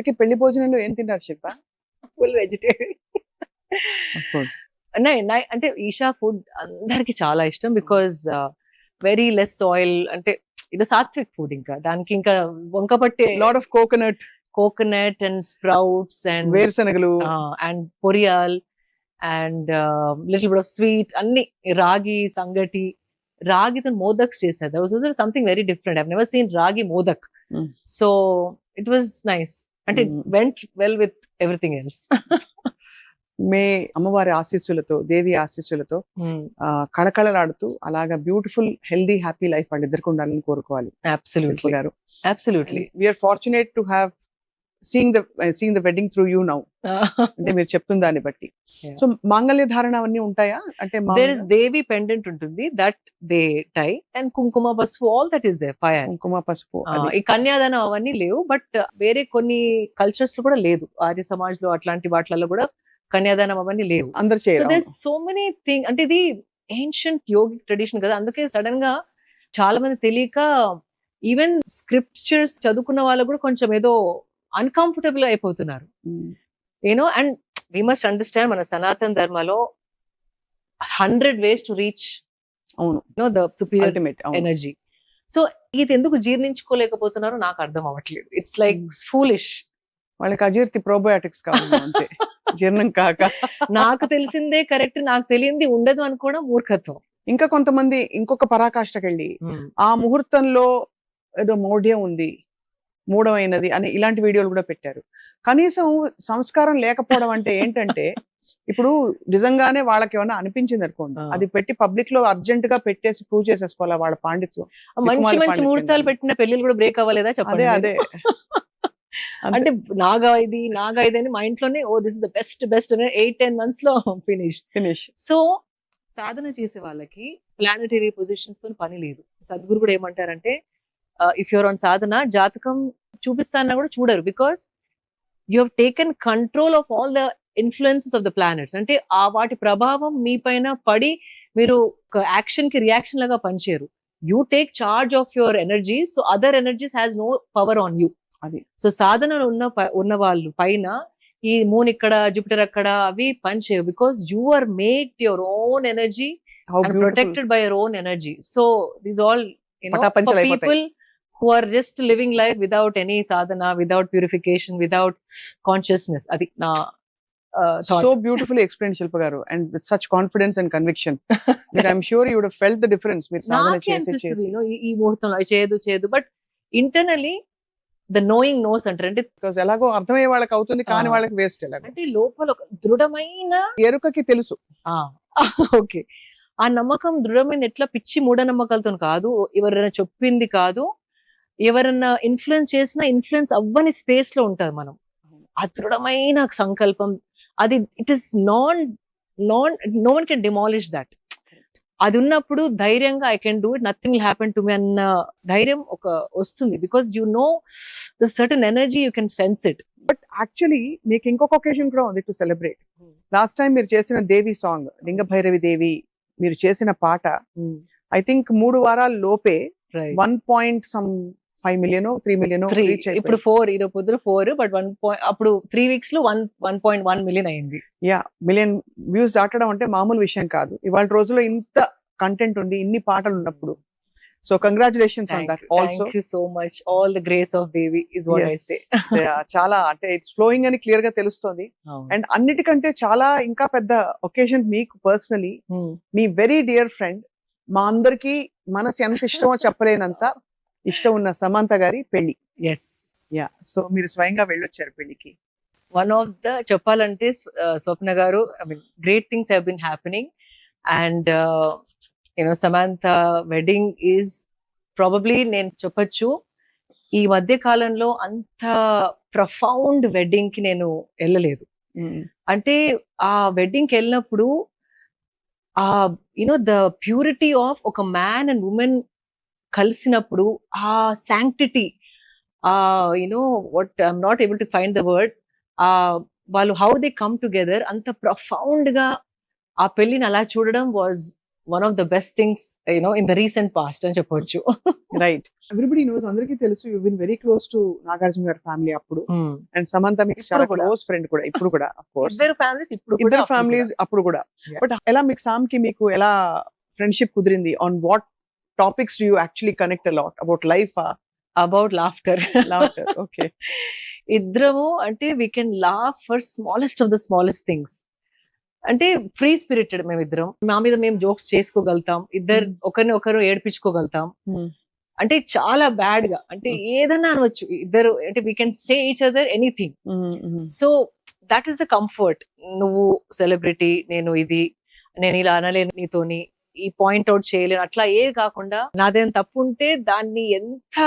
ఇంతకీ పెళ్లి భోజనంలో ఏం తిన్నారు Shilpa? Full vegetarian. Of course. అంటే ఈషా ఫుడ్ అందరికి చాలా ఇష్టం బికాజ్ వెరీ లెస్ ఆయిల్, అంటే ఇది సాత్విక్ ఫుడ్. ఇంకా దానికి ఇంకా వంక పట్టే lot of coconut and sprouts and వేరుశనగలు and poriyal and little bit of sweet, అన్ని రాగి సంగటి, రాగితో మోదక్స్ చేశారు. That was something very different. I have never seen ragi modak. So it was nice. అంటే went well with everything else. May అమ్మవారి ఆశీస్సులతో, దేవి ఆశీస్సులతో కళకళలాడుతూ అలాగా బ్యూటిఫుల్ హెల్దీ హ్యాపీ లైఫ్ వాళ్ళిద్దరికి ఉండాలని కోరుకోవాలి. Absolutely గారు. Absolutely. We are fortunate to have seeing the wedding through you now. అంటే మీరు చెప్తున్న దాన్ని బట్టి. సో మాంగళ్య ధారణ అవన్నీ ఉంటాయా? అంటే there is దేవి పెండెంట్ ఉంటుంది, that they tie, and kumkuma pasupu, all that is there. Fire, kumkuma pasupu, ఈ కన్యాదానం అవన్నీ లేవు. బట్ వేరే కొన్ని కల్చర్స్ లో కూడా లేదు. ఆర్య సమాజ్ లో అట్లాంటి వాటిలలో కూడా కన్యాదానం అవన్నీ లేవు. అందరు so there so many thing. అంటే ఇది ఏన్షియంట్ యోగిక్ ట్రెడిషన్ కదా, అందుకే సడన్ గా చాలా మంది తెలియక ఈవెన్ స్క్రిప్చర్స్ చదువుకున్న వాళ్ళు కూడా కొంచెం ఏదో అన్కంఫర్టబుల్ అయిపోతున్నారు. You know, and we must understand మన సనాతన ధర్మలో 100 ways to reach the superior energy. So ఇది ఎందుకు జీర్ణించుకోలేకపోతున్నారో నాకు అర్థం అవ్వట్లేదు. It's like foolish. వాళ్ళకి అజీర్తి ప్రోబయోటిక్స్ కావాలి అంతే, జీర్ణం కాక. నాకు తెలిసిందే కరెక్ట్, నాకు తెలియంది ఉండదు అనుకోవడం మూర్ఖత్వం. ఇంకా కొంతమంది ఇంకొక పరాకాష్ఠకెళ్ళి ఆ ముహూర్తంలో ఏదో మౌఢ్యం ఉంది, మూఢమైనది అని ఇలాంటి వీడియోలు కూడా పెట్టారు. కనీసం సంస్కారం లేకపోవడం అంటే ఏంటంటే, ఇప్పుడు నిజంగానే వాళ్ళకి ఏమన్నా అనిపించింది అనుకోండి, అది పెట్టి పబ్లిక్ లో అర్జెంట్ గా పెట్టేసి ప్రూవ్ చేసేసుకోవాలి వాళ్ళ పాండిత్యం. మంచి మంచి ముహూర్తాలు పెట్టిన పెళ్లిలు కూడా బ్రేక్ అవ్వలేదా చెప్పండి. అదే అంటే నాగా ఇది అని మా ఇంట్లోనే దిస్ ఇస్ ద బెస్ట్ అని 8-10 months లో ఫినిష్. సో సాధన చేసే వాళ్ళకి ప్లానటరీ పొజిషన్స్ తో పని లేదు. సద్గురు కూడా ఏమంటారంటే, ఇఫ్ యూర్ ఆన్ సాధన, జాతకం చూపిస్తానా కూడా చూడరు, because you have taken control of all the influences of the planets. అంటే ఆ వాటి ప్రభావం మీ పైన పడి మీరు ఒక యాక్షన్ కి రియాక్షన్ లాగా పనిచేయరు. You take charge of your energy, so other energies has no power on you. అది సో సాధనలో ఉన్న వాళ్ళు పైన ఈ మూన్ ఇక్కడ, జూపిటర్ అక్కడ, అవి పనిచేయవు, because you are made your own energy and protected by your own energy. So these all people who are just living life without any sadhana, without purification, without consciousness. Adi na thought. So beautifully explained Shilpa garu, and with such confidence and conviction that I'm sure you would have felt the difference మీరు సాధన చేసి ఈ ముహూర్తంలో చేయదు, but internally the knowing knows అంటారు. అంటే because ఎలాగో అర్థమయ్యే వాళ్ళకి అవుతుంది, కానీ వాళ్ళకి వేస్ట్. ఎలాగో అంటే లోపల ఒక దృఢమైన ఎరుకకి తెలుసు. ఓకే, ఆ నమ్మకం దృఢమైన, ఎట్లా పిచ్చి మూఢనమ్మకాలతో కాదు, ఎవరైనా చెప్పింది కాదు, ఎవరన్నా ఇన్ఫ్లుయెన్స్ చేసినా ఇన్ఫ్లుయెన్స్ అవ్వని స్పేస్ లో ఉంటారు మనం. ఆ దృఢమైన సంకల్పం, అది it is no one can demolish that. అది ఉన్నప్పుడు ధైర్యంగా I can do it, nothing will happen to me అన్న ధైర్యం ఒక వస్తుంది, because you know the certain energy, you can sense it. But actually మీకు ఇంకొక ఒకేషన్ కూడా ఉంది టు సెలబ్రేట్. లాస్ట్ టైం మీరు చేసిన దేవి సాంగ్, లింగ భైరవి దేవి, మీరు చేసిన పాట ఐ థింక్ 3 వారాల లోపే 1.5 million 3 million ఇప్పుడు 4 ఈరోజు పొద్దున 4, బట్ 1 అప్పుడు 3 weeks లో 1.1 million అయింది. మిలియన్ వ్యూస్ దాటడం అంటే మామూలు విషయం కాదు. ఇవాళ రోజుల్లో ఇంత కంటెంట్ ఉంది, ఇన్ని పాటలు ఉన్నప్పుడు. So congratulations on that also. Thank you so much. All the grace of Devi is what I say. చాలా అంటే ఇట్స్ ఫ్లోయింగ్ అని క్లియర్ గా తెలుస్తోంది. అండ్ అన్నిటికంటే చాలా ఇంకా పెద్ద ఒకేషన్ మీకు పర్సనలీ, మీ వెరీ డియర్ ఫ్రెండ్, మా అందరికి మనసు ఎంత ఇష్టమో చెప్పలేనంత ఇష్టం ఉన్న సమంత గారి పెళ్లి. సో మీరు స్వయంగా వెళ్ళొచ్చారు పెళ్లికి. వన్ ఆఫ్ ద చెప్పాలంటే స్వప్న గారు, I mean great things have been happening, and Samantha wedding is probably, నేను చెప్పొచ్చు, ఈ మధ్య కాలంలో అంత ప్రొఫౌండ్ వెడ్డింగ్ కి నేను వెళ్ళలేదు. అంటే ఆ వెడ్డింగ్ కి వెళ్ళినప్పుడు ద ప్యూరిటీ ఆఫ్ ఒక మ్యాన్ అండ్ ఉమెన్ కలిసినప్పుడు, ఆ sanctity, what I'm not able to find the word, వాళ్ళు హౌ దే కమ్ టుగెదర్, అంత ప్రొఫౌండ్ గా ఆ పెళ్లిని అలా చూడడం was one of the best things in the recent past అని చెప్పొచ్చు. రైట్, ఎవ్రీబడి నోస్, అందరికీ తెలుసు you been very close to Nagarjuna గారి ఫ్యామిలీ అప్పుడు, అండ్ సమంత మీకు చాలా ఇప్పుడు కూడా. క్లోజ్ ఫ్రెండ్ కూడా, ఇప్పుడు కూడా ఆఫ్ కోర్స్ ఇద్దరు ఫ్యామిలీస్ ఇప్పుడు కూడా, ఇద్దరు అప్పుడు ఫ్యామిలీస్ అప్పుడు కూడా. Yeah. బట్ ఎలా మీకు సామ్ కి మీకు ఎలా ఫ్రెండ్షిప్ కుదిరింది? On what topics do you actually connect a lot? About life? About laughter. Laughter, okay. ఇద్దరము అంటే we can laugh for smallest of the smallest things. అంటే ఫ్రీ స్పిరిటెడ్ మేమిద్దరం. మా మీద మేము జోక్స్ చేసుకోగలుగుతాం, ఇద్దరు ఒకరిని ఒకరు ఏడిపించుకోగలుగుతాం. అంటే చాలా బ్యాడ్ గా, అంటే ఏదన్నా అనవచ్చు ఇద్దరు, అంటే we can say each other anything. So that is the comfort. నువ్వు సెలబ్రిటీ, నేను ఇది, నేను ఇలా అనలేను నీతోని, ఈ పాయింట్ అవుట్ చేయలేను, అట్లా ఏ కాకుండా నాదేం తప్పు ఉంటే దాన్ని ఎంత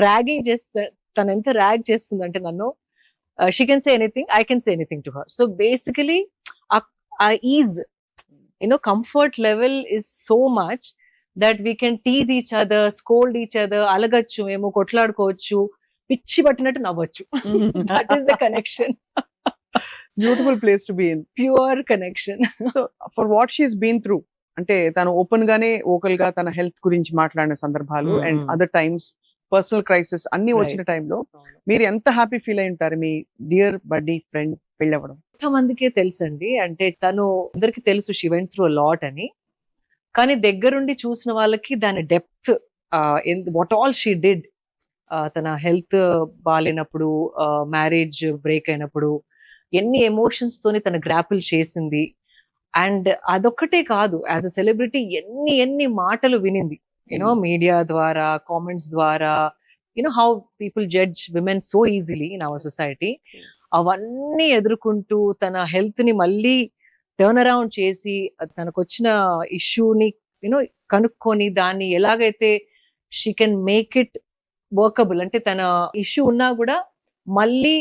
ర్యాగింగ్ చేస్తా, తను ఎంత ర్యాగ్ చేస్తుంది అంటే నన్ను, she can say anything, I can say anything to her. So basically ఆ ease, comfort level is so much that we can tease each other, scold each other, alagachchu, మేము కొట్లాడుకోవచ్చు, పిచ్చి పట్టినట్టు నవ్వచ్చు. That is the connection. Beautiful place to be in. Pure connection. So for what she has been through, అంటే తను open గానే vocal గా తన హెల్త్ గురించి మాట్లాడిన సందర్భాలు, and other times personal crisis అన్ని వచ్చిన టైంలో మీరు ఎంత హ్యాపీ ఫీల్ అయి ఉంటారు మీ డియర్ బడ్డీ ఫ్రెండ్ పెళ్ళవడం? ఎంతమందికే తెలుసండి, అంటే తను అందరికి తెలుసు she went through a lot అని, కానీ దగ్గరుండి చూసిన వాళ్ళకి దాని depth, what all she did, తన హెల్త్ బాగాలేనప్పుడు, మ్యారేజ్ బ్రేక్ అయినప్పుడు ఎన్ని ఎమోషన్స్ తోని తన గ్రాపుల్ చేసింది. అండ్ అదొక్కటే కాదు, యాజ్ అ సెలబ్రిటీ ఎన్ని మాటలు వినింది, మీడియా ద్వారా, కామెంట్స్ ద్వారా, how people judge women so easily in our society. అవన్నీ ఎదుర్కొంటూ తన హెల్త్ ని మళ్ళీ టర్న్ అరౌండ్ చేసి, తనకు వచ్చిన ఇష్యూని కనుక్కొని దాన్ని ఎలాగైతే she can make it workable, అంటే తన ఇష్యూ ఉన్నా కూడా మళ్ళీ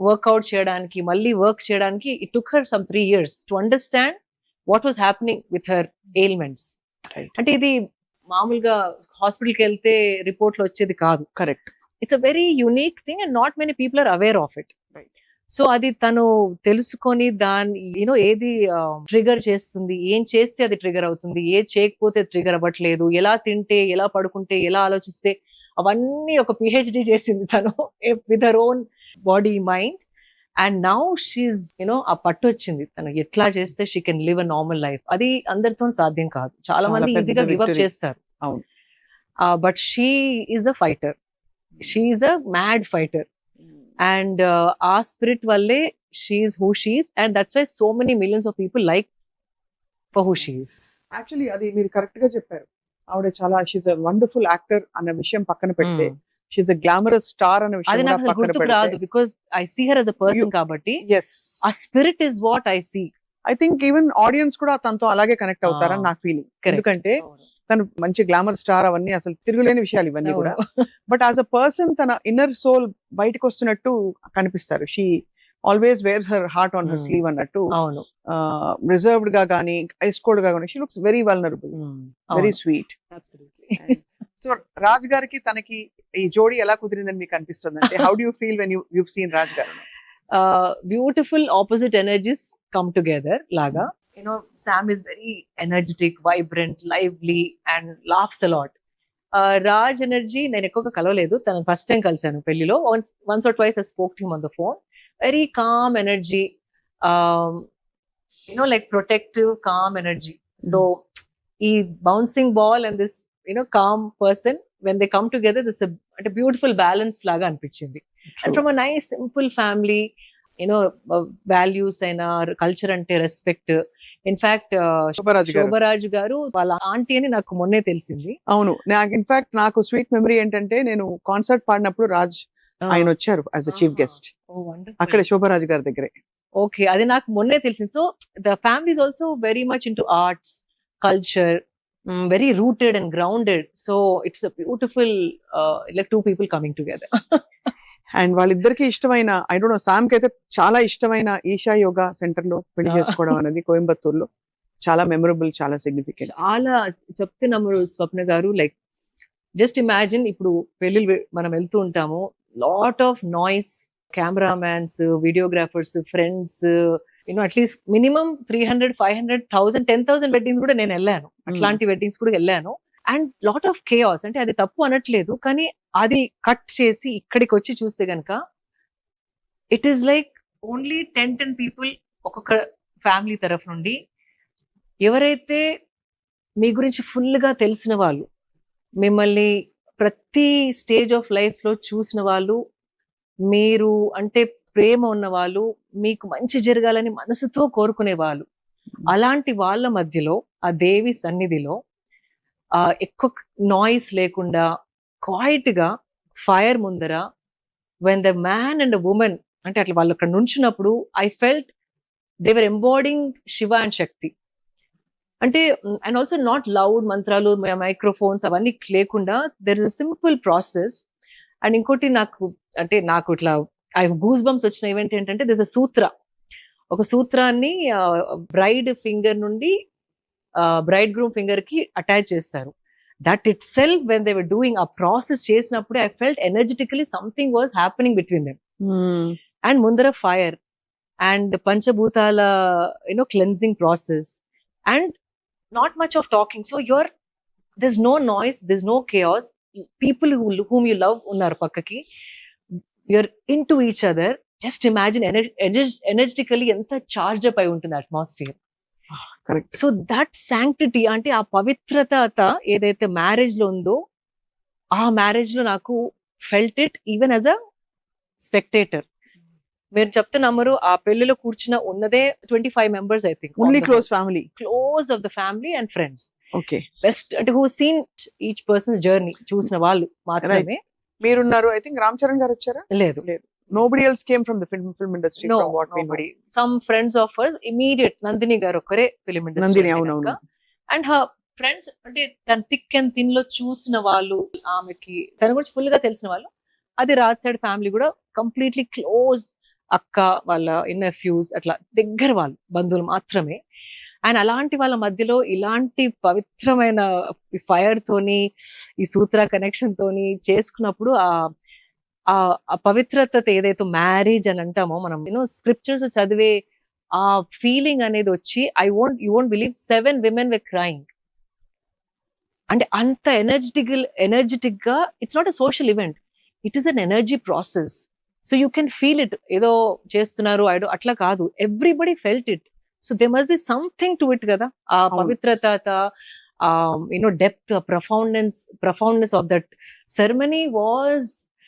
వర్క్అవుట్ చేయడానికి, మళ్ళీ వర్క్ చేయడానికి, it took her some 3 years to understand what was happening with her ailments. అంటే ఇది మామూలుగా హాస్పిటల్కి వెళ్తే రిపోర్ట్లు వచ్చేది కాదు. Correct. It's a very unique thing and not many people are aware of it. So అది తను తెలుసుకొని దాన్ని ఏది ట్రిగర్ చేస్తుంది, ఏం చేస్తే అది ట్రిగర్ అవుతుంది, ఏది చేయకపోతే ట్రిగర్ అవ్వట్లేదు, ఎలా తింటే, ఎలా పడుకుంటే, ఎలా ఆలోచిస్తే, అవన్నీ ఒక పిహెచ్డి చేసింది తను with her own body mind. And now she ఆ పట్టు వచ్చింది, తను ఎట్లా చేస్తే she can live a normal life. అది అందరితో సాధ్యం కాదు, చాలా మంది ఈజీగా గివ్ అప్ చేస్తారు. But she is a fighter, she is a mad fighter. And our spirit valle she is who she is, and that's why so many millions of people like for who she is. Actually adi మీరు correct గా చెప్పారు. ఆవిడ చాలా she a wonderful actor అన్న విషయం పక్కన పెడితే, she a glamorous star అన్న విషయం కూడా పక్కన పెడితే, రాదు because I see her as a person kabatti. Yes, a spirit is what I see. I think even audience కూడా తనతో అలాగే కనెక్ట్ అవుతారని నా ఫీలింగ్. ఎందుకంటే తను మంచి గ్లామర్ స్టార్, అవన్నీ అసలు తిరుగులేని విషయాలు ఇవన్నీ కూడా. బట్ యాజ్ అ పర్సన్ తన ఇన్నర్ సోల్ బయటకు వస్తున్నట్టు కనిపిస్తారు. She always wears her heart on her sleeve అన్నట్టు, రిజర్వ్డ్ గా గానీ, ఐస్కోల్డ్ గా గానీ, she looks very vulnerable, very sweet. So Raj గారికి తనకి ఈ జోడీ ఎలా కుదిరిందని మీకు అనిపిస్తుంది? అంటే how do you feel when you seen Raj garu? Beautiful opposite energies come together లాగా. Sam is very energetic, vibrant, lively and laughs a lot. Raj energy నేను ఎక్కువగా కలవలేదు, తనని ఫస్ట్ టైం కలిసాను పెళ్లిలో. once or twice I spoke to him on the phone. Very calm energy, like protective, calm energy. So ఈ bouncing ball and this calm person, when they come together, this is a beautiful balance లాగా అనిపించింది. And from a nice simple family, values అయినా, culture అంటే respect. In fact Shobha Raju గారు వాళ్ళ aunty అని నాకు మొన్నే తెలిసింది. అవును, ఇన్ఫాక్ట్ నాకు స్వీట్ మెమరీ ఏంటంటే, నేను కాన్సర్ట్ పాడినప్పుడు రాజ్ ఆయన వచ్చారు యాజ్ అ చీఫ్ గెస్ట్ అక్కడ శోభరాజు గారి దగ్గరే. ఓకే, అది నాకు మొన్నే తెలిసింది. So the family is also very much into arts, culture, very rooted and grounded. So it's a beautiful like two people coming together. And వాళ్ళిద్దరికి ఇష్టమైన, ఐ డోంట్ నో, సామ్ కి అయితే చాలా ఇష్టమైన ఈషా యోగా సెంటర్ లో పెళ్లి చేసుకోవడం అనేది కోయంబత్తూరులో చాలా మెమరబుల్, చాలా సిగ్నిఫికెంట్. చాలా చెప్తే నమ్మరు స్వప్న గారు. లైక్ జస్ట్ ఇమాజిన్, ఇప్పుడు పెళ్లిళ్ళు మనం వెళ్తూ ఉంటాము, lot of noise, cameramans, videographers, friends, at least minimum 300, 500, 1000, 10,000 weddings కూడా నేను వెళ్ళాను. అట్లాంటి వెడ్డింగ్స్ కూడా వెళ్ళాను. అండ్ లాట్ ఆఫ్ కేయాస్, అంటే అది తప్పు అనట్లేదు, కానీ అది కట్ చేసి ఇక్కడికి వచ్చి చూస్తే గనక it is like only 10 people ఒక్కొక్క ఫ్యామిలీ తరఫు నుండి, ఎవరైతే మీ గురించి ఫుల్గా తెలిసిన వాళ్ళు, మిమ్మల్ని ప్రతి స్టేజ్ ఆఫ్ లైఫ్ లో చూసిన వాళ్ళు, మీరు అంటే ప్రేమ ఉన్న వాళ్ళు, మీకు మంచి జరగాలని మనసుతో కోరుకునే వాళ్ళు, అలాంటి వాళ్ళ మధ్యలో ఆ దేవి సన్నిధిలో ఎక్కువ నాయిస్ లేకుండా క్వైట్ గా ఫైర్ ముందర when the man and women, అంటే అట్లా వాళ్ళు అక్కడ నుంచున్నప్పుడు I felt they were embodying Shiva and Shakti. అంటే అండ్ ఆల్సో నాట్ లౌడ్ మంత్రాలు, మైక్రోఫోన్స్ అవన్నీ లేకుండా there is a simple process. And ఇంకోటి నాకు ఇట్లా ఐ గూస్ బంప్స్ వచ్చిన ఈవెంట్ ఏంటంటే దిస్ అ సూత్ర, ఒక సూత్రాన్ని బ్రైడ్ ఫింగర్ నుండి బ్రైడ్ గ్రూమ్ ఫింగర్ కి అటాచ్ చేస్తారు. That itself when they were doing ఆ ప్రాసెస్ చేసినప్పుడు I felt ఎనర్జెటికలీ something was happening between them. And ముందర ఫైర్ అండ్ పంచభూతాల cleansing process and not much of talking, so there's no noise, there's no chaos. People whom you love unnar pakkaki, you're into each other. Just imagine energetically enta charged up ayi untundi atmosphere. Correct. So that sanctity, ante aa pavitrata edaithe marriage lo undo, aa marriage lo naku felt it even as a spectator. మీరు చెప్తే నమ్మరు, ఆ పెళ్లిలో కూర్చున్న ఉన్నదే 25 members I think, only close family, close of the family and friends. Okay, best అంటే who seen each person journey చూసిన వాళ్ళు మాత్రమే. మీరున్నారు. ఐ థింక్ రామ్ చరణ్ గారు వచ్చారా? లేదు. Nobody else came from the film industry. No, from what nobody. Some friends of her, immediate Nandini గారు ఒక్కరే ఫిలిం ఇండస్ట్రీ. నందిని, అవునవును. అండ్ హర్ ఫ్రెండ్స్, అంటే తన థిక్ అండ్ థిన్ లో చూసిన వాళ్ళు, ఆమెకి తన గురించి ఫుల్ గా తెలిసిన వాళ్ళు, అది రాజ్ సైడ్ ఫ్యామిలీ కూడా కంప్లీట్లీ క్లోజ్, అక్క వాళ్ళ నెఫ్యూస్, అట్లా దగ్గర వాళ్ళు, బంధువులు మాత్రమే. అండ్ అలాంటి వాళ్ళ మధ్యలో ఇలాంటి పవిత్రమైన ఫైర్ తోని, ఈ సూత్ర కనెక్షన్ తోని చేసుకున్నప్పుడు ఆ పవిత్రత ఏదైతే మ్యారేజ్ అని అంటామో మనం, స్క్రిప్చర్స్ చదివే ఆ ఫీలింగ్ అనేది వచ్చి, you won't believe 7 women were crying. అంటే అంత ఎనర్జెటిక్ గా, it's not a social event, it is an energy process. So you can feel it, ఏదో చేస్తున్నారు అట్లా కాదు, everybody felt it. So they must be something to it కదా, ఆ పవిత్రత, depth, profoundness of that ceremony was